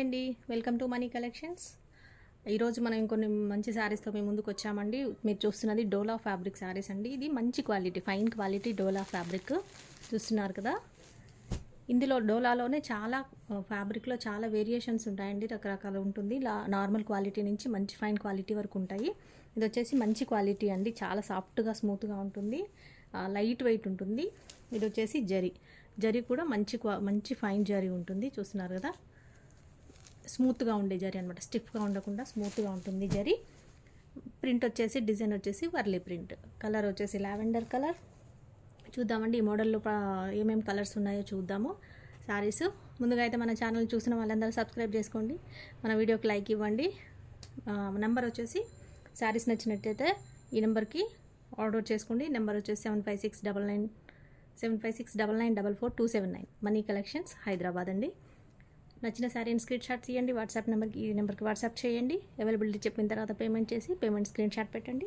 అండి, welcome to money collections. ఈరోజు మనం ఇంకొన్ని మంచి శారీస్తో మేము ముందుకు వచ్చామండి. మీరు చూస్తున్నది డోలా ఫ్యాబ్రిక్ శారీస్ అండి. ఇది మంచి క్వాలిటీ, ఫైన్ క్వాలిటీ డోలా ఫ్యాబ్రిక్ చూస్తున్నారు కదా. ఇందులో డోలాలోనే చాలా ఫ్యాబ్రిక్లో చాలా వేరియేషన్స్ ఉంటాయండి, రకరకాలు ఉంటుంది. నార్మల్ క్వాలిటీ నుంచి మంచి ఫైన్ క్వాలిటీ వరకు ఉంటాయి. ఇది వచ్చేసి మంచి క్వాలిటీ అండి, చాలా సాఫ్ట్గా స్మూత్గా ఉంటుంది, లైట్ వెయిట్ ఉంటుంది. ఇది వచ్చేసి జరీ కూడా మంచి ఫైన్ జరీ ఉంటుంది. చూస్తున్నారు కదా, స్మూత్గా ఉండే జరీ అనమాట, స్టిఫ్గా ఉండకుండా స్మూత్గా ఉంటుంది జరీ. ప్రింట్ వచ్చేసి డిజైన్ వచ్చేసి వర్లీ ప్రింట్. కలర్ వచ్చేసి లావెండర్ కలర్. చూద్దామండి ఈ మోడల్లో ఏమేమి కలర్స్ ఉన్నాయో చూద్దాము. శారీస్ ముందుగా అయితే మన ఛానల్ చూసిన వాళ్ళందరూ సబ్స్క్రైబ్ చేసుకోండి, మన వీడియోకి లైక్ ఇవ్వండి. నెంబర్ వచ్చేసి శారీస్ నచ్చినట్టయితే ఈ నెంబర్కి ఆర్డర్ చేసుకోండి. నెంబర్ వచ్చేసి 7569442799. మనీ కలెక్షన్స్, హైదరాబాద్ అండి. నచ్చిన శారీని స్క్రీన్ షాట్ తీయండి, వాట్సాప్ నెంబర్కి ఈ నెంబర్కి వాట్సాప్ చేయండి. అవైలబిలిటీ చెప్పిన తర్వాత పేమెంట్ చేసి పేమెంట్ స్క్రీన్ షాట్ పెట్టండి.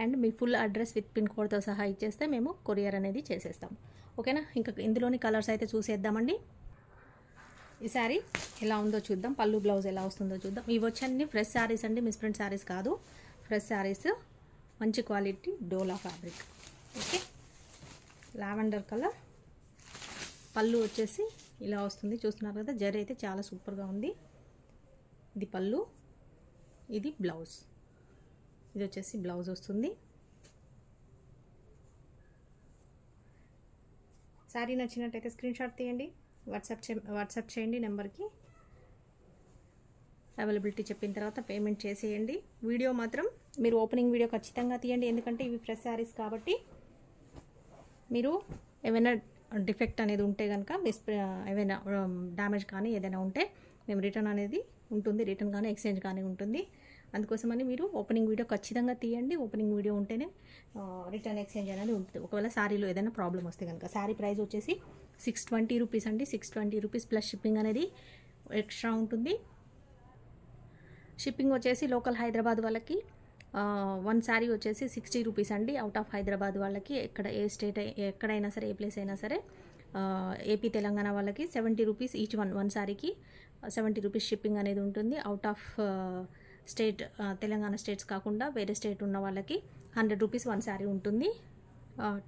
And me full address with pin కోడ్తో సహా ఇచ్చేస్తే మేము కొరియర్ అనేది చేసేస్తాం. ఓకేనా, ఇంకా ఇందులోని కలర్స్ అయితే చూసేద్దామండి. ఈ శారీ ఎలా ఉందో చూద్దాం, పళ్ళు బ్లౌజ్ ఎలా వస్తుందో చూద్దాం. ఇవి వచ్చన్నీ ఫ్రెష్ శారీస్ అండి, మిస్ప్రింట్ శారీస్ కాదు, ఫ్రెష్ శారీస్. మంచి క్వాలిటీ డోలా ఫ్యాబ్రిక్. Okay, lavender colour. పళ్ళు వచ్చేసి ఇలా వస్తుంది, చూస్తున్నారు కదా. జరీ అయితే చాలా సూపర్గా ఉంది. ఇది పళ్ళు, ఇది బ్లౌజ్. ఇది వచ్చేసి బ్లౌజ్ వస్తుంది. శారీ నచ్చినట్టయితే స్క్రీన్ షాట్ తీయండి, వాట్సాప్ చేయండి నెంబర్కి. అవైలబిలిటీ చెప్పిన తర్వాత పేమెంట్ చేసేయండి. వీడియో మాత్రం మీరు ఓపెనింగ్ వీడియో ఖచ్చితంగా తీయండి, ఎందుకంటే ఇవి ఫ్రెష్ శారీస్ కాబట్టి. మీరు ఏమైనా డిఫెక్ట్ అనేది ఉంటే కనుక, ఏమైనా డ్యామేజ్ కానీ ఏదైనా ఉంటే మేము రిటర్న్ అనేది ఉంటుంది, రిటర్న్ కానీ ఎక్స్చేంజ్ కానీ ఉంటుంది. అందుకోసమని మీరు ఓపెనింగ్ వీడియో ఖచ్చితంగా తీయండి. ఓపెనింగ్ వీడియో ఉంటేనే రిటర్న్ ఎక్స్చేంజ్ అనేది ఉంటుంది. ఒకవేళ శారీలో ఏదైనా ప్రాబ్లం వస్తే కనుక. శారీ ప్రైస్ వచ్చేసి 620 రూపీస్ అండి. 620 రూపీస్ ప్లస్ షిప్పింగ్ అనేది ఎక్స్ట్రా ఉంటుంది. షిప్పింగ్ వచ్చేసి లోకల్ హైదరాబాద్ వాళ్ళకి 1 శారీ వచ్చేసి 60 రూపీస్ అండి. అవుట్ ఆఫ్ హైదరాబాద్ వాళ్ళకి ఏ స్టేట్ ఎక్కడైనా సరే, ఏ ప్లేస్ అయినా సరే, ఏపీ తెలంగాణ వాళ్ళకి 70 రూపీస్ ఈచ్ వన్ శారీకి 70 రూపీస్ షిప్పింగ్ అనేది ఉంటుంది. Out of state, Telangana states కాకుండా వేరే స్టేట్ ఉన్న వాళ్ళకి 100 రూపీస్ 1 శారీ ఉంటుంది.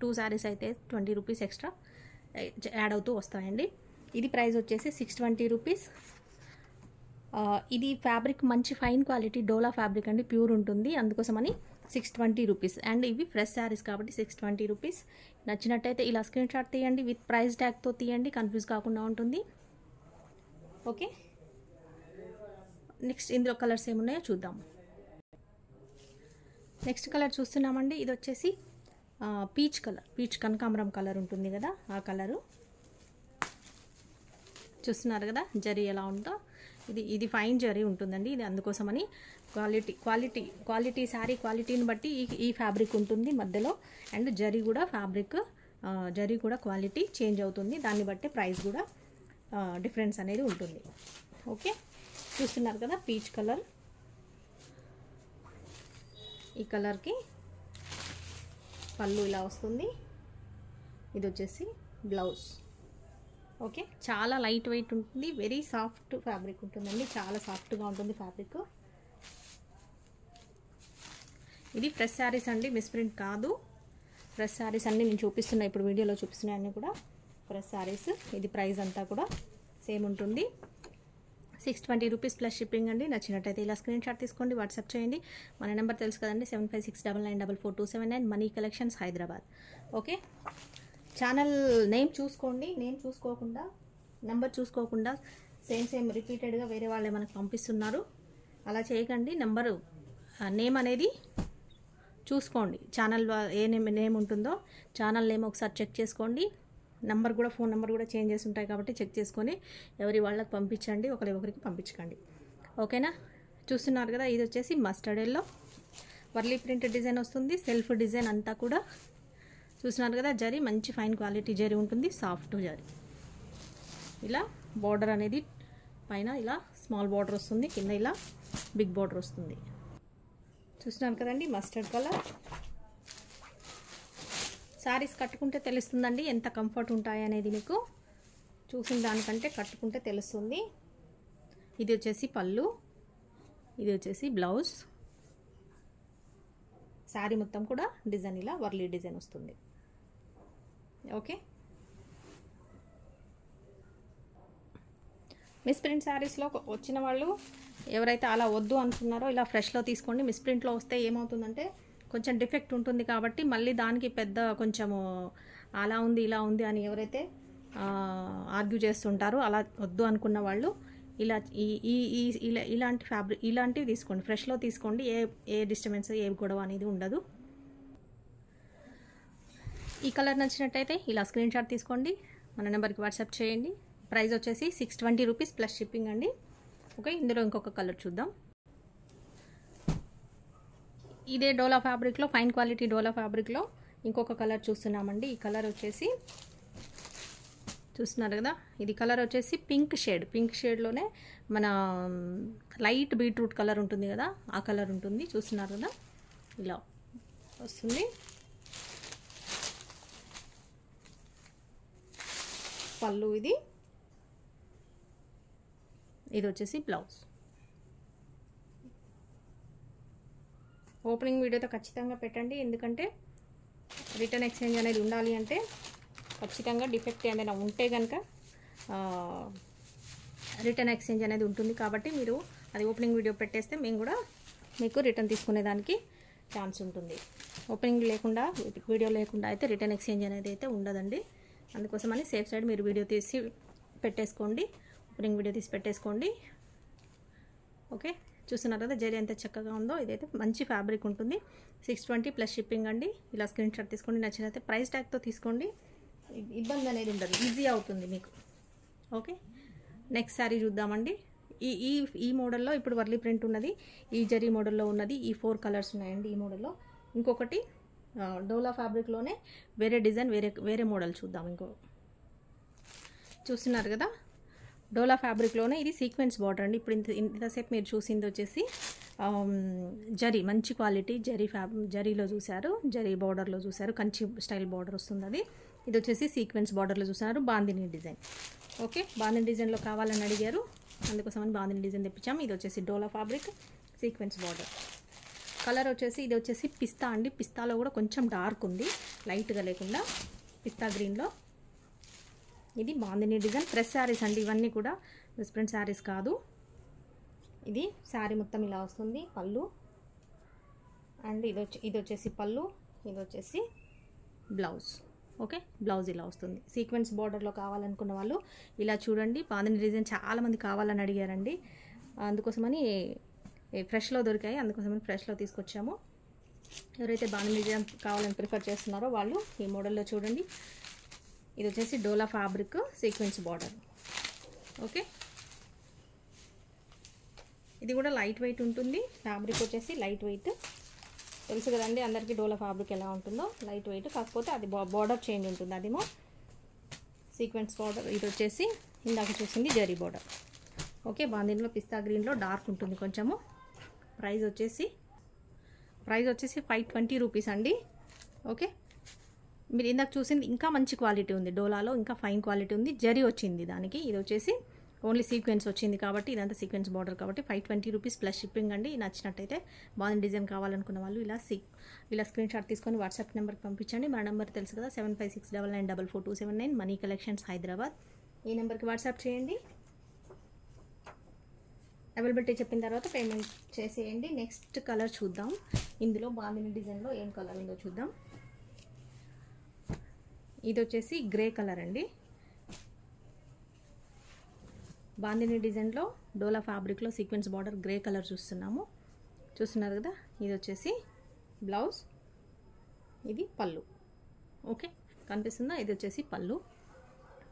2 శారీస్ అయితే 20 రూపీస్ ఎక్స్ట్రా యాడ్ అవుతూ వస్తాయండి. ఇది ప్రైస్ వచ్చేసి 620 రూపీస్. ఇది ఫ్యాబ్రిక్ మంచి ఫైన్ క్వాలిటీ డోలా ఫ్యాబ్రిక్ అండి, ప్యూర్ ఉంటుంది, అందుకోసమని 620 రూపీస్. అండ్ ఇవి ఫ్రెష్ శారీస్ కాబట్టి 620 రూపీస్. నచ్చినట్టయితే ఇలా స్క్రీన్ షాట్ తీయండి, విత్ ప్రైస్ ట్యాగ్తో తీయండి, కన్ఫ్యూజ్ కాకుండా ఉంటుంది. ఓకే, నెక్స్ట్ ఇందులో కలర్స్ ఏమున్నాయో చూద్దాం. నెక్స్ట్ కలర్ చూస్తున్నామండి. ఇది వచ్చేసి పీచ్ కలర్, పీచ్ కనకాంబరం కలర్ ఉంటుంది కదా, ఆ కలరు. చూస్తున్నారు కదా జరీ ఎలా ఉందో. ఇది ఫైన్ జరీ ఉంటుందండి. ఇది అందుకోసమని క్వాలిటీ శారీ క్వాలిటీని బట్టి ఈ ఫ్యాబ్రిక్ ఉంటుంది మధ్యలో. అండ్ జరీ కూడా క్వాలిటీ చేంజ్ అవుతుంది, దాన్ని బట్టి ప్రైస్ కూడా డిఫరెన్స్ అనేది ఉంటుంది. ఓకే, చూస్తున్నారు కదా పీచ్ కలర్. ఈ కలర్కి పళ్ళు ఇలా వస్తుంది. ఇది వచ్చేసి బ్లౌజ్. ఓకే, చాలా లైట్ వెయిట్ ఉంటుంది, వెరీ సాఫ్ట్ ఫ్యాబ్రిక్ ఉంటుందండి, చాలా సాఫ్ట్గా ఉంటుంది ఫ్యాబ్రిక్. ఇది ఫ్రెష్ శారీస్ అండి, మిస్ప్రింట్ కాదు. ఫ్రెష్ శారీస్ అన్నీ నేను చూపిస్తున్నా, ఇప్పుడు వీడియోలో చూపిస్తున్నాయి అన్నీ కూడా ఫ్రెష్ శారీస్. ఇది ప్రైస్ అంతా కూడా సేమ్ ఉంటుంది, 620 రూపీస్ ప్లస్ షిప్పింగ్ అండి. నచ్చినట్టయితే ఇలా స్క్రీన్ షాట్ తీసుకోండి, వాట్సాప్ చేయండి. మన నెంబర్ తెలుసు కదండి, 7569944279. Money collections, Hyderabad. Okay, channel name చూసుకోండి, నెంబర్ చూసుకోకుండా సేమ్ రిపీటెడ్గా వేరే వాళ్ళే మనకు పంపిస్తున్నారు. అలా చేయకండి. నేమ్ అనేది చూసుకోండి. ఛానల్ ఏ నేమ్ ఉంటుందో ఛానల్ నేమ్ ఒకసారి చెక్ చేసుకోండి. ఫోన్ నెంబర్ కూడా చేంజ్ చేసి ఉంటాయి కాబట్టి చెక్ చేసుకొని ఎవరి వాళ్ళకి పంపించండి, ఒకరికి పంపించకండి. ఓకేనా, చూస్తున్నారు కదా. ఇది వచ్చేసి mustard yellow Warli print design వస్తుంది, సెల్ఫ్ డిజైన్ అంతా కూడా. చూస్తున్నారు కదా, జరీ మంచి ఫైన్ క్వాలిటీ జరీ ఉంటుంది, సాఫ్ట్ జరీ. ఇలా బార్డర్ అనేది పైన ఇలా స్మాల్ బార్డర్ వస్తుంది, కింద ఇలా బిగ్ బార్డర్ వస్తుంది. చూస్తున్నారు కదండి మస్టర్డ్ కలర్. శారీస్ కట్టుకుంటే తెలుస్తుందండి ఎంత కంఫర్ట్ ఉంటాయి అనేది. మీకు చూసిన దానికంటే కట్టుకుంటే తెలుస్తుంది. ఇది వచ్చేసి పళ్ళు, ఇది వచ్చేసి బ్లౌజ్. శారీ మొత్తం కూడా డిజైన్ ఇలా వర్లీ డిజైన్ వస్తుంది. ఓకే, మిస్ ప్రింట్ శారీస్లో వచ్చిన వాళ్ళు ఎవరైతే అలా వద్దు అనుకున్నారో ఇలా ఫ్రెష్లో తీసుకోండి. మిస్ ప్రింట్లో వస్తే ఏమవుతుందంటే కొంచెం డిఫెక్ట్ ఉంటుంది కాబట్టి మళ్ళీ దానికి పెద్ద కొంచెము అలా ఉంది ఇలా ఉంది అని ఎవరైతే ఆర్గ్యూ చేస్తుంటారో అలా వద్దు అనుకున్న వాళ్ళు ఇలా ఇలాంటి ఫ్యాబ్రిక్ ఇలాంటివి తీసుకోండి. ఫ్రెష్లో తీసుకోండి. ఏ డిస్టర్బెన్స్ ఏ గొడవ అనేది ఉండదు. ఈ కలర్ నచ్చినట్టయితే ఇలా స్క్రీన్ షాట్ తీసుకోండి, మన నెంబర్కి వాట్సాప్ చేయండి. ప్రైస్ వచ్చేసి 620 రూపీస్ ప్లస్ షిప్పింగ్ అండి. ఓకే, ఇందులో ఇంకొక కలర్ చూద్దాం. ఇదే డోలా ఫ్యాబ్రిక్లో, ఫైన్ క్వాలిటీ డోలా ఫ్యాబ్రిక్లో ఇంకొక కలర్ చూస్తున్నామండి. ఈ కలర్ వచ్చేసి చూస్తున్నారు కదా, ఇది కలర్ వచ్చేసి పింక్ షేడ్లోనే మన లైట్ బీట్రూట్ కలర్ ఉంటుంది కదా, ఆ కలర్ ఉంటుంది. చూస్తున్నారు కదా, ఇలా వస్తుంది. పళ్ళు ఇది వచ్చేసి బ్లౌజ్. ఓపెనింగ్ వీడియోతో ఖచ్చితంగా పెట్టండి, ఎందుకంటే రిటర్న్ ఎక్స్చేంజ్ అనేది ఉండాలి. అంటే ఖచ్చితంగా డిఫెక్ట్ ఏమైనా ఉంటే కనుక రిటర్న్ ఎక్స్చేంజ్ అనేది ఉంటుంది. కాబట్టి మీరు అది ఓపెనింగ్ వీడియో పెట్టేస్తే మేము కూడా మీకు రిటర్న్ తీసుకునేదానికి ఛాన్స్ ఉంటుంది. ఓపెనింగ్ లేకుండా, వీడియో లేకుండా అయితే రిటర్న్ ఎక్స్చేంజ్ అనేది అయితే ఉండదండి. అందుకోసమని సేఫ్ సైడ్ మీరు వీడియో తీసి పెట్టేసుకోండి, ఓపెనింగ్ వీడియో తీసి పెట్టేసుకోండి. ఓకే, చూస్తున్నారు కదా జరీ ఎంత చక్కగా ఉందో. ఇదైతే మంచి ఫ్యాబ్రిక్ ఉంటుంది. 620 ప్లస్ షిప్పింగ్ అండి. ఇలా స్క్రీన్ షాట్ తీసుకోండి. నచ్చినైతే ప్రైస్ ట్యాగ్తో తీసుకోండి, ఇబ్బంది అనేది ఉండదు, ఈజీ అవుతుంది మీకు. ఓకే, నెక్స్ట్ శారీ చూద్దామండి. ఈ మోడల్లో ఇప్పుడు వర్లీ ప్రింట్ ఉన్నది, ఈ జరీ మోడల్లో ఉన్నది. ఈ 4 కలర్స్ ఉన్నాయండి ఈ మోడల్లో. ఇంకొకటి డోలా ఫ్యాబ్రిక్లోనే వేరే డిజైన్, వేరే మోడల్ చూద్దాం. చూస్తున్నారు కదా, డోలా ఫ్యాబ్రిక్లోనే ఇది సీక్వెన్స్ బార్డర్ అండి. ఇప్పుడు ఇంతసేపు మీరు చూసింది వచ్చేసి జరీ, మంచి క్వాలిటీ జరీలో చూసారు, జరీ బార్డర్లో చూసారు, కంచి స్టైల్ బార్డర్ వస్తుంది అది. ఇది వచ్చేసి సీక్వెన్స్ బార్డర్లో చూసారు, బాందిని డిజైన్. ఓకే, బాందిని డిజైన్లో కావాలని అడిగారు, అందుకోసమని బాందిని డిజైన్ తెప్పించాము. ఇది వచ్చేసి డోలా ఫ్యాబ్రిక్ సీక్వెన్స్ బార్డర్. కలర్ వచ్చేసి ఇది వచ్చేసి పిస్తా అండి. పిస్తాలో కూడా కొంచెం డార్క్ ఉంది, లైట్గా లేకుండా పిస్తా గ్రీన్లో. ఇది బాందిని డిజైన్. ప్రెస్ శారీస్ అండి ఇవన్నీ కూడా, మిస్ ప్రింట్ శారీస్ కాదు. ఇది శారీ మొత్తం ఇలా వస్తుంది. పళ్ళు అండ్ ఇది వచ్చేసి పళ్ళు, ఇది వచ్చేసి బ్లౌజ్. ఓకే, బ్లౌజ్ ఇలా వస్తుంది. సీక్వెన్స్ బార్డర్లో కావాలనుకున్న వాళ్ళు ఇలా చూడండి. బాందిని డిజైన్ చాలామంది కావాలని అడిగారండి, అందుకోసమని ఫ్రెష్లో దొరికాయి, అందుకోసమని ఫ్రెష్లో తీసుకొచ్చాము. ఎవరైతే బాందిని డిజైన్ కావాలని ప్రిఫర్ చేస్తున్నారో వాళ్ళు ఈ మోడల్లో చూడండి. ఇది వచ్చేసి డోలా ఫ్యాబ్రిక్ సీక్వెన్స్ బార్డర్. ఓకే, ఇది కూడా లైట్ వెయిట్ ఉంటుంది. ఫ్యాబ్రిక్ వచ్చేసి లైట్ వెయిట్, తెలుసు కదండి అందరికీ డోలా ఫ్యాబ్రిక్ ఎలా ఉంటుందో, లైట్ వెయిట్. కాకపోతే అది బార్డర్ చేంజ్ ఉంటుంది, అదేమో సీక్వెన్స్ బార్డర్. ఇది వచ్చేసి ఇందాక చూసింది జరీ బార్డర్. ఓకే, బాందినిలో పిస్తా గ్రీన్లో డార్క్ ఉంటుంది కొంచెము. ప్రైస్ వచ్చేసి 520 రూపీస్ అండి. ఓకే, మీరు ఇందాక చూసింది ఇంకా మంచి క్వాలిటీ ఉంది, డోలాలో ఇంకా ఫైన్ క్వాలిటీ ఉంది, జరీ వచ్చింది దానికి. ఇది వచ్చేసి ఓన్లీ సీక్వెన్స్ వచ్చింది కాబట్టి, ఇదంతా సీక్వెన్స్ బార్డర్ కాబట్టి 520 రూపీస్ ప్లస్ షిప్పింగ్ అండి. నచ్చినట్టయితే బాగుంది డిజైన్ కావాలనుకున్న వాళ్ళు ఇలా స్క్రీన్ షాట్ తీసుకొని వాట్సాప్ నెంబర్కి పంపించండి. మన నెంబర్ తెలుసు కదా, 7569944279, మనీ కలెక్షన్స్ హైదరాబాద్. ఈ నెంబర్కి వాట్సాప్ చేయండి. అవైలబిలిటీ చెప్పిన తర్వాత పేమెంట్ చేసేయండి. నెక్స్ట్ కలర్ చూద్దాం. ఇందులో బాందిని డిజైన్లో ఏం కలర్ ఉందో చూద్దాం. ఇది వచ్చేసి గ్రే కలర్ అండి. బాందిని డిజైన్లో డోలా ఫ్యాబ్రిక్లో సీక్వెన్స్ బార్డర్ గ్రే కలర్ చూస్తున్నారు కదా. ఇది వచ్చేసి బ్లౌజ్, ఇది పళ్ళు. ఓకే, కనిపిస్తుందా? ఇది వచ్చేసి పళ్ళు.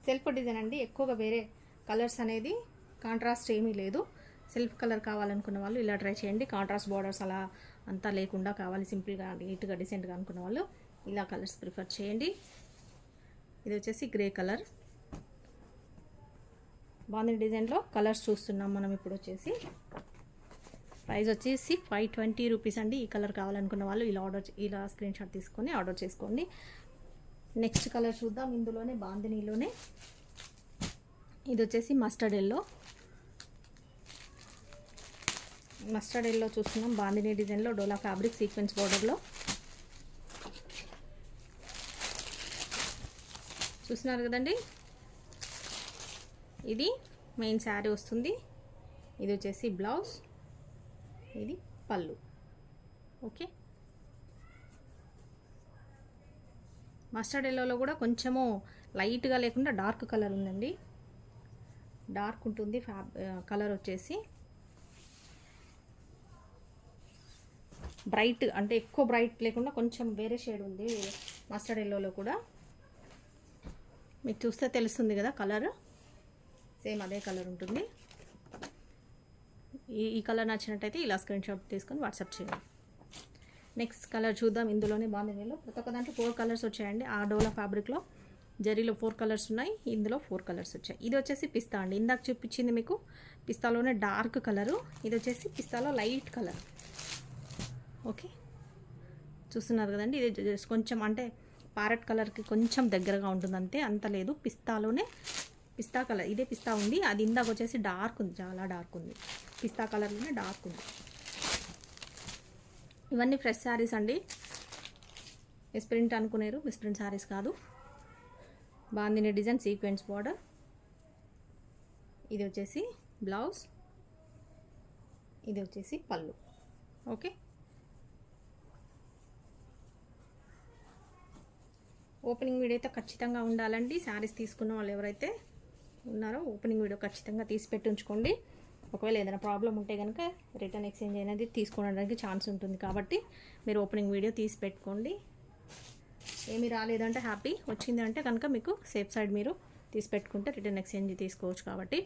సెల్ఫ్ డిజైన్ అండి, ఎక్కువగా వేరే కలర్స్ అనేది కాంట్రాస్ట్ ఏమీ లేదు. సెల్ఫ్ కలర్ కావాలనుకున్న వాళ్ళు ఇలా ట్రై చేయండి. కాంట్రాస్ట్ బార్డర్స్ అలా అంతా లేకుండా కావాలి, సింపుల్గా నీట్గా డీసెంట్గా అనుకున్న వాళ్ళు ఇలా కలర్స్ ప్రిఫర్ చేయండి. ఇది వచ్చేసి గ్రే కలర్. బాందిని డిజైన్లో కలర్స్ చూస్తున్నాం మనం ఇప్పుడు. వచ్చేసి ప్రైస్ వచ్చేసి 520 రూపీస్ అండి. ఈ కలర్ కావాలనుకున్న వాళ్ళు ఇలా స్క్రీన్ షాట్ తీసుకొని ఆర్డర్ చేసుకోండి. నెక్స్ట్ కలర్ చూద్దాం. ఇందులోనే బాందినిలోనే ఇది వచ్చేసి మస్టర్డ్ ఎల్లో. మస్టర్డ్ ఎల్లో చూస్తున్నాం, బాందిని డిజైన్లో డోలా ఫ్యాబ్రిక్ సీక్వెన్స్ బోర్డర్లో చూస్తున్నారు కదండి. ఇది మెయిన్ శారీ వస్తుంది. ఇది వచ్చేసి బ్లౌజ్, ఇది పళ్ళు. ఓకే, మస్టర్డ్ ఎల్లోలో కూడా కొంచెము లైట్గా లేకుండా డార్క్ కలర్ ఉందండి. డార్క్ ఉంటుంది కలర్ వచ్చేసి. బ్రైట్ అంటే ఎక్కువ బ్రైట్ లేకుండా కొంచెం వేరే షేడ్ ఉంది మస్టర్డ్ ఎల్లోలో కూడా. మీకు చూస్తే తెలుస్తుంది కదా కలర్, సేమ్ అదే కలర్ ఉంటుంది. ఈ కలర్ నచ్చినట్టయితే ఇలా స్క్రీన్ షాట్ తీసుకొని వాట్సాప్ చేయండి. నెక్స్ట్ కలర్ చూద్దాం. ఇందులోనే బాందినీలో ప్రతి ఒక్క దాంట్లో 4 కలర్స్ వచ్చాయండి. ఆ డోలా ఫ్యాబ్రిక్లో జరీలో 4 కలర్స్ ఉన్నాయి, ఇందులో 4 కలర్స్ వచ్చాయి. ఇది వచ్చేసి పిస్తా అండి, ఇందాక చూపించింది మీకు పిస్తాలోనే డార్క్ కలరు, ఇది వచ్చేసి పిస్తాలో లైట్ కలర్. ఓకే, చూస్తున్నారు కదండి. ఇది కొంచెం అంటే ప్యారెట్ కలర్కి కొంచెం దగ్గరగా ఉంటుంది అంతే, అంత లేదు. పిస్తాలోనే పిస్తా కలర్, ఇదే పిస్తా ఉంది. అది ఇందాక వచ్చేసి డార్క్ ఉంది, చాలా డార్క్ ఉంది. పిస్తా కలర్లోనే డార్క్ ఉంది. ఇవన్నీ ఫ్రెష్ శారీస్ అండి. మిస్ప్రింట్ అనుకునేరు, మిస్ప్రింట్ శారీస్ కాదు. Bandhani design sequence border. ఇది వచ్చేసి బ్లౌజ్, ఇది వచ్చేసి పళ్ళు. ఓకే, ఓపెనింగ్ వీడియో అయితే ఖచ్చితంగా ఉండాలండి. శారీస్ తీసుకున్న వాళ్ళు ఎవరైతే ఉన్నారో ఓపెనింగ్ వీడియో ఖచ్చితంగా తీసి పెట్టి ఉంచుకోండి. ఒకవేళ ఏదైనా ప్రాబ్లం ఉంటే కనుక రిటర్న్ ఎక్స్చేంజ్ అనేది తీసుకోవడానికి ఛాన్స్ ఉంటుంది, కాబట్టి మీరు ఓపెనింగ్ వీడియో తీసి పెట్టుకోండి. ఏమి రాలేదంటే హ్యాపీ, వచ్చింది అంటే కనుక మీకు సేఫ్ సైడ్ మీరు తీసి పెట్టుకుంటే రిటర్న్ ఎక్స్చేంజ్ తీసుకోవచ్చు. కాబట్టి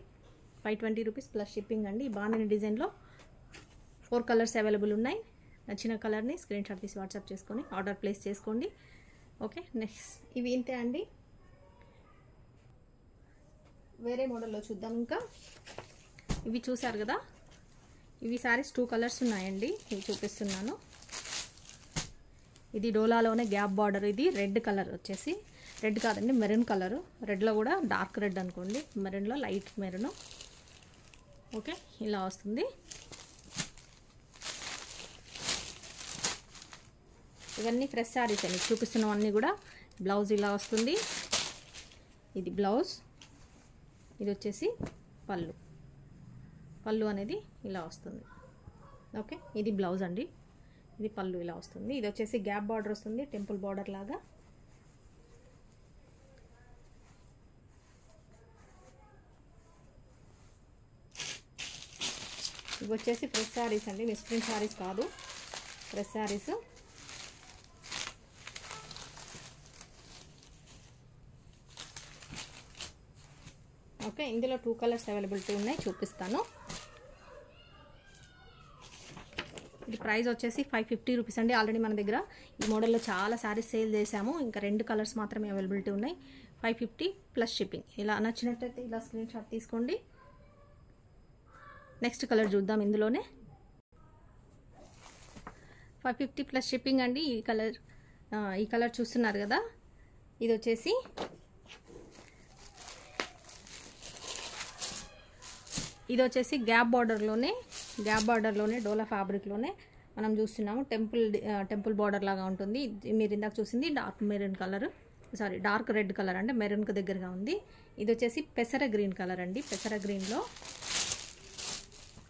520 రూపీస్ ప్లస్ షిప్పింగ్ అండి. బాందిని డిజైన్లో 4 కలర్స్ అవైలబుల్ ఉన్నాయి. నచ్చిన కలర్ని స్క్రీన్ షాట్ తీసి వాట్సాప్ చేసుకొని ఆర్డర్ ప్లేస్ చేసుకోండి. ఓకే, నెక్స్ట్ ఇవి ఇంతే అండి. వేరే మోడల్లో చూద్దాం. ఇంకా ఇవి చూసారు కదా, ఇవి శారీస్ 2 కలర్స్ ఉన్నాయండి. ఇవి చూపిస్తున్నాను. ఇది డోలాలోనే గ్యాప్ బార్డర్. ఇది రెడ్ కలర్ వచ్చేసి, రెడ్ కాదండి మెరూన్ కలరు. రెడ్లో కూడా డార్క్ రెడ్ అనుకోండి, మెరూన్లో లైట్ మెరూన్. ఓకే, ఇలా వస్తుంది. ఇవన్నీ ఫ్రెష్ శారీస్ అండి చూపిస్తున్నవన్నీ కూడా. బ్లౌజ్ ఇలా వస్తుంది, ఇది బ్లౌజ్, ఇది వచ్చేసి పళ్ళు. పళ్ళు అనేది ఇలా వస్తుంది. ఓకే, ఇది బ్లౌజ్ అండి, ఇది పళ్ళు ఇలా వస్తుంది. ఇది వచ్చేసి గ్యాప్ బార్డర్ వస్తుంది, టెంపుల్ బార్డర్ లాగా. ఇవి వచ్చేసి ఫ్రెష్ శారీస్ అండి, మిస్ప్రింట్ శారీస్ కాదు, ఫ్రెష్ శారీస్. ఓకే, ఇందులో 2 కలర్స్ అవైలబిలిటీ ఉన్నాయి, చూపిస్తాను. ఇది ప్రైస్ వచ్చేసి 550 రూపీస్ అండి. ఆల్రెడీ మన దగ్గర ఈ మోడల్లో చాలా శారీస్ సేల్ చేసాము, ఇంకా 2 కలర్స్ మాత్రమే అవైలబిలిటీ ఉన్నాయి. 550 ప్లస్ షిప్పింగ్. ఇలా నచ్చినట్టయితే ఇలా స్క్రీన్ షాట్ తీసుకోండి. నెక్స్ట్ కలర్ చూద్దాం. ఇందులోనే 550 ప్లస్ షిప్పింగ్ అండి. ఈ కలర్ చూస్తున్నారు కదా, ఇది వచ్చేసి గ్యాప్ బార్డర్లోనే డోలా ఫ్యాబ్రిక్లోనే మనం చూస్తున్నాము. టెంపుల్ బార్డర్ లాగా ఉంటుంది. మీరు ఇందాక చూసింది dark maroon colour, sorry dark red colour అంటే మెరూన్కి దగ్గరగా ఉంది. ఇది వచ్చేసి పెసర గ్రీన్ కలర్ అండి. పెసర గ్రీన్లో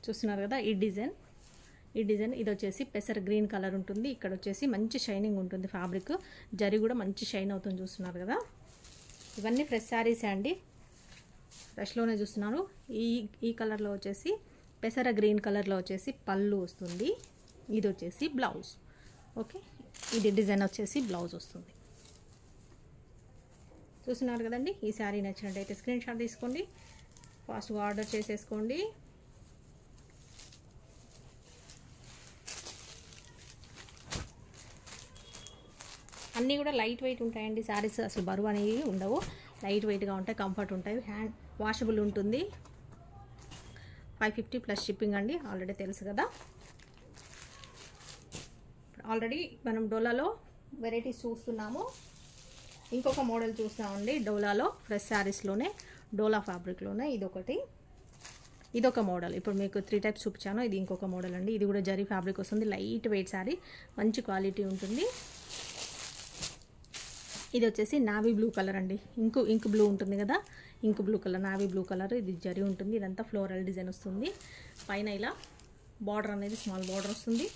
చూస్తున్నారు కదా, ఈ డిజైన్ ఇది వచ్చేసి పెసర గ్రీన్ కలర్ ఉంటుంది. ఇక్కడ వచ్చేసి మంచి షైనింగ్ ఉంటుంది ఫ్యాబ్రిక్, జరీ కూడా మంచి షైన్ అవుతుంది. చూస్తున్నారు కదా, ఇవన్నీ ఫ్రెష్ శారీసే అండి, ఫ్రెష్లోనే చూస్తున్నారు. ఈ కలర్లో వచ్చేసి పెసర గ్రీన్ కలర్లో వచ్చేసి పళ్ళు వస్తుంది. ఇది వచ్చేసి బ్లౌజ్. ఓకే, ఇది డిజైన్ వచ్చేసి బ్లౌజ్ వస్తుంది. చూస్తున్నారు కదండి. ఈ శారీ నచ్చినట్టయితే స్క్రీన్ షాట్ తీసుకోండి, ఫాస్ట్గా ఆర్డర్ చేసేసుకోండి. అన్నీ కూడా లైట్ వెయిట్ ఉంటాయండి శారీస్, అసలు బరువు అనేవి ఉండవు, లైట్ వెయిట్గా ఉంటాయి, కంఫర్ట్ ఉంటాయి, హ్యాండ్ వాషబుల్ ఉంటుంది. 550 ప్లస్ షిప్పింగ్ అండి, ఆల్రెడీ తెలుసు కదా. ఆల్రెడీ మనం డోలాలో వెరైటీస్ చూస్తున్నాము. ఇంకొక మోడల్ చూస్తామండి డోలాలో, ఫ్రెష్ శారీస్లోనే, డోలా ఫ్యాబ్రిక్లోనే. ఇదొకటి ఇదొక మోడల్. ఇప్పుడు మీకు 3 టైప్స్ చూపించాను. ఇది ఇంకొక మోడల్ అండి. ఇది కూడా జరీ ఫ్యాబ్రిక్ వస్తుంది. లైట్ వెయిట్ శారీ, మంచి క్వాలిటీ ఉంటుంది. ఇది వచ్చేసి నావీ బ్లూ కలర్ అండి. ఇంక్ బ్లూ ఉంటుంది కదా, ink blue colour, navy blue colour. ఇది జరీ ఉంటుంది. ఇదంతా ఫ్లోరల్ డిజైన్ వస్తుంది. పైన ఇలా బార్డర్ అనేది స్మాల్ బార్డర్ వస్తుంది.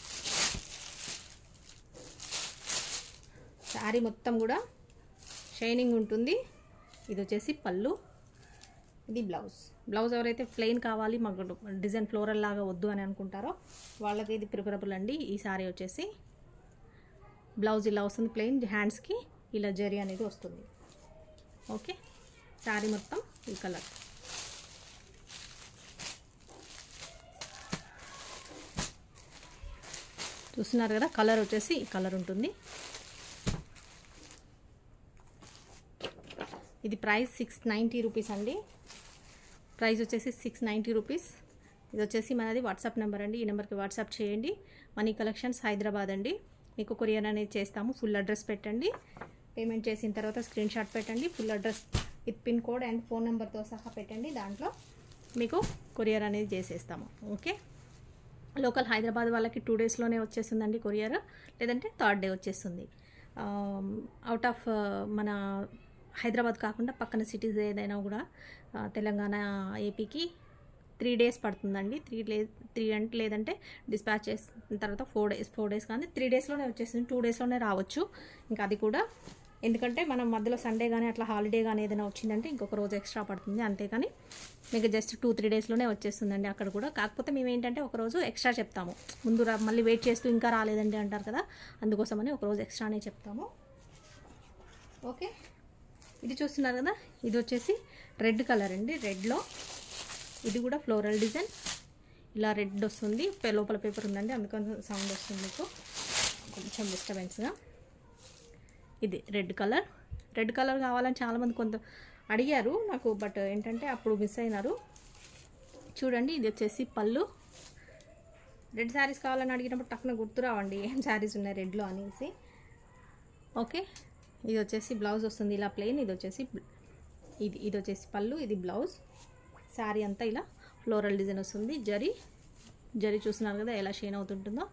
శారీ మొత్తం కూడా షైనింగ్ ఉంటుంది. ఇది వచ్చేసి పళ్ళు, ఇది బ్లౌజ్ ఎవరైతే ప్లెయిన్ కావాలి, మాకు డిజైన్ ఫ్లోరల్ లాగా వద్దు అని అనుకుంటారో వాళ్ళకి ఇది ప్రిఫరబుల్ అండి. ఈ శారీ వచ్చేసి బ్లౌజ్ ఇలా వస్తుంది ప్లెయిన్, హ్యాండ్స్కి ఇలా జరీ అనేది వస్తుంది. ఓకే, శారీ మొత్తం ఈ కలర్. చూస్తున్నారు కదా, కలర్ వచ్చేసి ఈ కలర్ ఉంటుంది. ఇది ప్రైస్ 690 రూపీస్ అండి. ప్రైస్ వచ్చేసి 690 రూపీస్. ఇది వచ్చేసి మనది వాట్సాప్ నెంబర్ అండి. ఈ నెంబర్కి వాట్సాప్ చేయండి. మనీ కలెక్షన్స్ హైదరాబాద్ అండి. మీకు కొరియర్ అనేది చేస్తాము. ఫుల్ అడ్రస్ పెట్టండి. పేమెంట్ చేసిన తర్వాత స్క్రీన్ షాట్ పెట్టండి. Full address with pin code and phone నెంబర్తో సహా పెట్టండి. దాంట్లో మీకు కొరియర్ అనేది చేసేస్తాము. ఓకే, లోకల్ హైదరాబాద్ వాళ్ళకి 2 డేస్లోనే వచ్చేస్తుందండి కొరియర్, లేదంటే 3rd డే వచ్చేస్తుంది. అవుట్ ఆఫ్ మన హైదరాబాద్ కాకుండా పక్కన సిటీస్ ఏదైనా కూడా తెలంగాణ, ఏపీకి 3 డేస్ పడుతుందండి. 3 అంటే లేదంటే డిస్పాచ్ చేసిన తర్వాత 4 డేస్ కానీ 3 డేస్లోనే వచ్చేస్తుంది. 2 డేస్లోనే రావచ్చు. ఇంకా అది కూడా ఎందుకంటే మనం మధ్యలో సండే కానీ అట్లా హాలిడే కానీ ఏదైనా వచ్చిందంటే ఇంకొక రోజు ఎక్స్ట్రా పడుతుంది. అంతేకాని మీకు జస్ట్ 2-3 డేస్లోనే వచ్చేస్తుందండి అక్కడ కూడా. కాకపోతే మేము ఏంటంటే ఒకరోజు ఎక్స్ట్రా చెప్తాము. ముందు మళ్ళీ వెయిట్ చేస్తూ ఇంకా రాలేదండి అంటారు కదా, అందుకోసమని ఒకరోజు ఎక్స్ట్రానే చెప్తాము. ఓకే, ఇది చూస్తున్నారు కదా, ఇది వచ్చేసి రెడ్ కలర్ అండి. రెడ్లో ఇది కూడా ఫ్లోరల్ డిజైన్. ఇలా రెడ్ వస్తుంది. లోపల పేపర్ ఉందండి, అందుకని సౌండ్ వస్తుంది మీకు కొంచెం డిస్టర్బెన్స్గా. ఇది రెడ్ కలర్ కావాలని చాలామంది కొంత అడిగారు నాకు, బట్ ఏంటంటే అప్పుడు మిస్ అయినారు. చూడండి, ఇది వచ్చేసి పళ్ళు. రెడ్ శారీస్ కావాలని అడిగినప్పుడు టక్కున గుర్తు రావండి ఏం శారీస్ ఉన్నాయి రెడ్లో అనేసి. ఓకే, ఇది వచ్చేసి బ్లౌజ్ వస్తుంది ఇలా ప్లెయిన్. ఇది వచ్చేసి పళ్ళు, ఇది బ్లౌజ్. శారీ అంతా ఇలా ఫ్లోరల్ డిజైన్ వస్తుంది. జరీ చూస్తున్నారు కదా ఎలా షైన్ అవుతుంటుందో,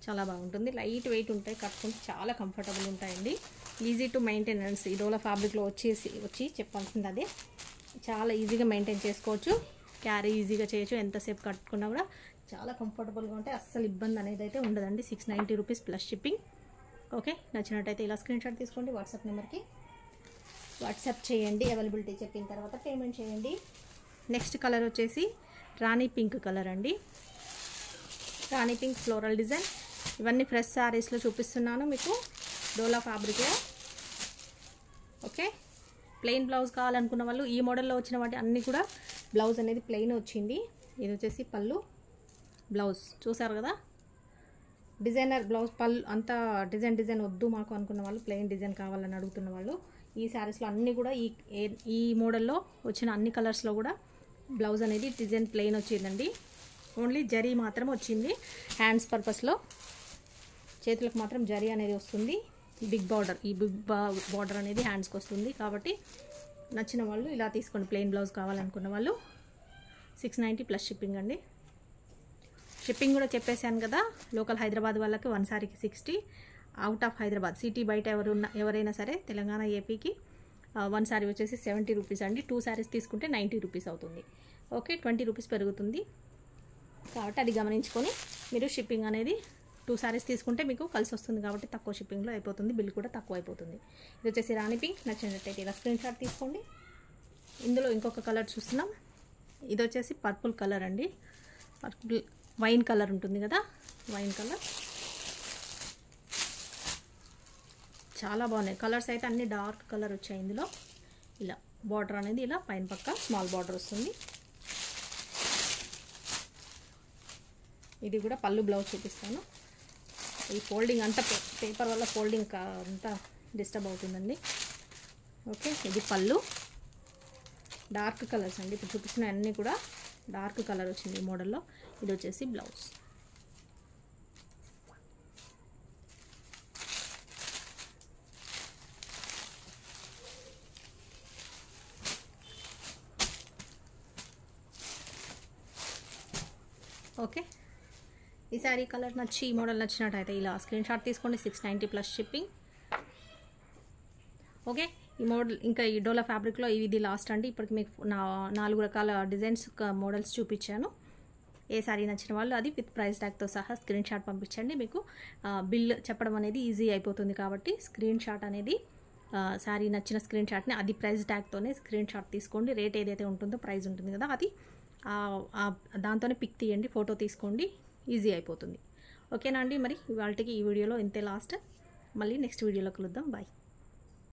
చాలా బాగుంటుంది. లైట్ వెయిట్ ఉంటాయి, కట్టుకుంటే చాలా కంఫర్టబుల్ ఉంటాయండి. Easy to maintenance. ఈ డోలా ఫ్యాబ్రిక్లో వచ్చి చెప్పాల్సింది అదే. చాలా ఈజీగా మెయింటైన్ చేసుకోవచ్చు, క్యారీ ఈజీగా చేయొచ్చు. ఎంతసేపు కట్టుకున్నా కూడా చాలా కంఫర్టబుల్గా ఉంటాయి. అస్సలు ఇబ్బంది అనేది అయితే ఉండదండి. 690 రూపీస్ ప్లస్ షిప్పింగ్. ఓకే, నచ్చినట్టయితే ఇలా స్క్రీన్ షాట్ తీసుకోండి. వాట్సాప్ నెంబర్కి వాట్సాప్ చేయండి. అవైలబిలిటీ చెప్పిన తర్వాత పేమెంట్ చేయండి. నెక్స్ట్ కలర్ వచ్చేసి రాణి పింక్ కలర్ అండి. రాణి పింక్ ఫ్లోరల్ డిజైన్. ఇవన్నీ ఫ్రెష్ శారీస్లో చూపిస్తున్నాను మీకు, డోలా ఫ్యాబ్రిక్లో. ఓకే, ప్లెయిన్ బ్లౌజ్ కావాలనుకున్న వాళ్ళు ఈ మోడల్లో వచ్చిన వాటి అన్నీ కూడా బ్లౌజ్ అనేది ప్లెయిన్ వచ్చింది. ఇది వచ్చేసి పళ్ళు, బ్లౌజ్ చూసారు కదా. డిజైనర్ బ్లౌజ్, పళ్ళు అంతా డిజైన్ వద్దు మాకు అనుకున్న వాళ్ళు, ప్లెయిన్ డిజైన్ కావాలని అడుగుతున్న వాళ్ళు, ఈ శారీస్లో అన్నీ కూడా ఈ మోడల్లో వచ్చిన అన్ని కలర్స్లో కూడా బ్లౌజ్ అనేది డిజైన్ ప్లెయిన్ వచ్చిందండి. ఓన్లీ జరీ మాత్రం వచ్చింది హ్యాండ్స్ పర్పస్లో. చేతులకు మాత్రం జరీ అనేది వస్తుంది. బిగ్ బార్డర్, ఈ బిగ్ బార్డర్ అనేది హ్యాండ్స్కి వస్తుంది. కాబట్టి నచ్చిన వాళ్ళు ఇలా తీసుకోండి. ప్లెయిన్ బ్లౌజ్ కావాలనుకున్న వాళ్ళు 690 ప్లస్ షిప్పింగ్ అండి. షిప్పింగ్ కూడా చెప్పేశాను కదా, లోకల్ హైదరాబాద్ వాళ్ళకి 1 శారీకి 60, అవుట్ ఆఫ్ హైదరాబాద్ సిటీ బయట ఎవరైనా సరే తెలంగాణ, ఏపీకి 1 శారీ వచ్చేసి 70 రూపీస్ అండి. 2 శారీస్ తీసుకుంటే 90 రూపీస్ అవుతుంది. ఓకే, 20 రూపీస్ పెరుగుతుంది. కాబట్టి అది గమనించుకొని మీరు షిప్పింగ్ అనేది 2 శారీస్ తీసుకుంటే మీకు కలిసి వస్తుంది. కాబట్టి తక్కువ షిప్పింగ్లో అయిపోతుంది, బిల్ కూడా తక్కువ అయిపోతుంది. ఇది వచ్చేసి రాణి పింక్. నచ్చినట్టయితే ఇలా స్క్రీన్ షాట్ తీసుకోండి. ఇందులో ఇంకొక కలర్ చూస్తున్నాం. ఇది వచ్చేసి పర్పుల్ కలర్ అండి. పర్పుల్ వైన్ కలర్ ఉంటుంది కదా, వైన్ కలర్. చాలా బాగున్నాయి కలర్స్ అయితే, అన్ని డార్క్ కలర్ వచ్చాయి ఇందులో. ఇలా బార్డర్ అనేది ఇలా పైన పక్క స్మాల్ బార్డర్ వస్తుంది. ఇది కూడా పళ్ళు, బ్లౌజ్ చూపిస్తాను. ఈ ఫోల్డింగ్ అంతా పేపర్ వల్ల ఫోల్డింగ్ అంతా డిస్టర్బ్ అవుతుందండి. ఓకే, ఇది పళ్ళు. డార్క్ కలర్స్ అండి, ఇప్పుడు చూపిస్తున్న అన్నీ కూడా డార్క్ కలర్ వచ్చింది ఈ మోడల్లో. ఇది వచ్చేసి బ్లౌజ్. ఓకే, ఈ శారీ కలర్ నచ్చి ఈ మోడల్ నచ్చినట్టయితే ఇలా స్క్రీన్ షాట్ తీసుకోండి. 690 ప్లస్ షిప్పింగ్. ఓకే, ఈ మోడల్ ఇంకా ఈ డోలా ఫ్యాబ్రిక్లో ఇది లాస్ట్ అండి. ఇప్పటికి మీకు 4 రకాల డిజైన్స్ మోడల్స్ చూపించాను. ఏ శారీ నచ్చిన వాళ్ళు అది విత్ ప్రైస్ ట్యాగ్తో సహా స్క్రీన్ షాట్ పంపించండి. మీకు బిల్ చెప్పడం అనేది ఈజీ అయిపోతుంది కాబట్టి స్క్రీన్ షాట్ అనేది శారీ నచ్చిన స్క్రీన్ షాట్ని అది ప్రైస్ ట్యాగ్తోనే స్క్రీన్ షాట్ తీసుకోండి. రేట్ ఏదైతే ఉంటుందో ప్రైస్ ఉంటుంది కదా అది దాంతోనే పిక్ తీయండి, ఫోటో తీసుకోండి, ఈజీ అయిపోతుంది. ఓకేనా అండి, మరి ఇవాళకి ఈ వీడియోలో ఇంతే లాస్ట్. మళ్ళీ నెక్స్ట్ వీడియోలో కలుద్దాం. బాయ్.